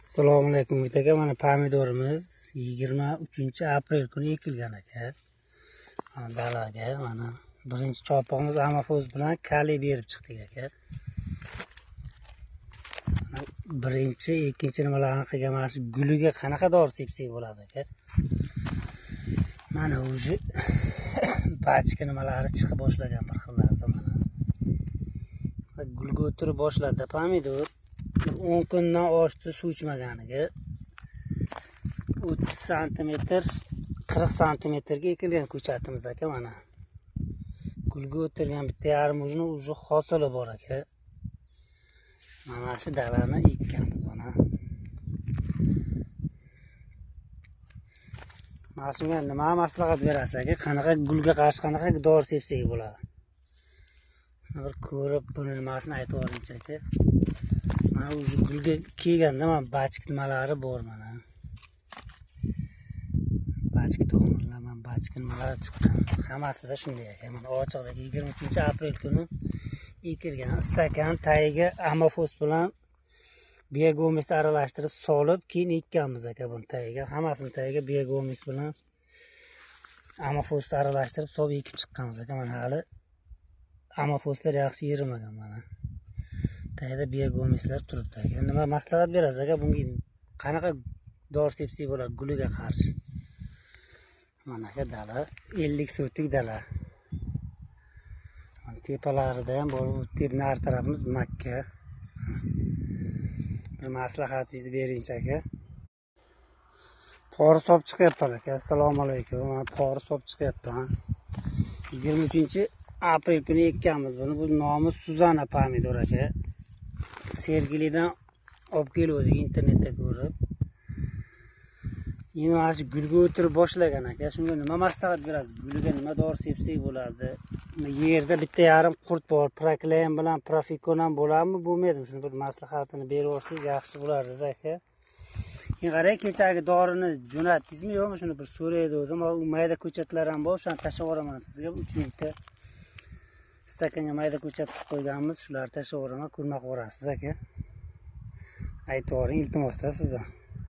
Assalomu alaykum aka. Mana pomidorimiz 23-aprel kuni ekilgan aka. Mana dalaga mana birinchi chopig'imiz Amafoz bilan kaliy berib chiqdik aka. Birinchi, ikkinchi nimalarni qilgan mana shu guliga qanaqa dori sepsak bo'ladi aka. Mana o'zi bachka nimalari chiqib boshlagan bir xillarda mana. Gulga o'tirib boshladi pomidor. 10 kundan oshdi suv ichmaganiga 30 cm 40 cmga ekilgan ko'chatimiz aka. Mana gulga o'tirgan bitta yarim uji hosili bor aka. Mana shu dalani ekkanmiz mana. Mana shunga nima maslahat berasiz aka? Qanaqa gulga qarshi qanaqa dori sepsak bo'ladi? Bir ko'rib buni nimasini aytib yuboringchi aka. Mana o'zi gulga kelganda mana bachka nimalari bor mana. Bachka tomirlar, mana bachka nimalari chiqqan. Hammasida shunday ekan. Mana ochiqdagi 23-aprel kuni ekilgan stakan tagiga Amafoz bilan Biogomis aralashtirib solib, keyin ekkanmiz aka buni tagiga. Hammasini tagiga Biogomis bilan Amafoz aralashtirib solib ekib chiqqanmiz aka. Mana hali Amafozlar yaxshi yerimagan mana. Tagida Biogomislar turibdi aka. Nima maslahat berasiz aka bunga? Qanaqa dori sepsak bo'ladi guliga qarshi? Mana aka dala 50 so'tlik dala. Mana tepalarida ham bor, nari tarafimiz Makka. Bir maslahatingizni beringchi aka. Pori sop chiqyapti aka. Assalomu alaykum. Mana pori sop chiqyapti. 23-aprel kuni ekkanmiz buni. Bu nomi Suzana pomidor aka. Sergelidan olib keldik internetda ko'rib. Endi mana shu gulga o'tirib boshlagan aka. Shunga nima maslahat berasiz? Guliga nima dori sepsak bo'ladi? Yerda bitta yarim qurt bor. Prokleyan bilan Profikon ham bo'ladimi, bo'lmaydimi? Shuni bir maslahatini berib olsangiz yaxshi bo'lardi aka. Keyin qarang, kechagi dorini jo'natdingizmi yo'qmi? Shuni bir so'raydim. U mayda ko'chatlar ham bor, o'shani tashlab yuboraman sizga 3 mingta. Stakanga mayda ko'chat qilib qo'yganmiz, shularni tashlab yuboraman, ko'rmoq ko'rasiz aka. Aytib yuboring iltimosda sizdan.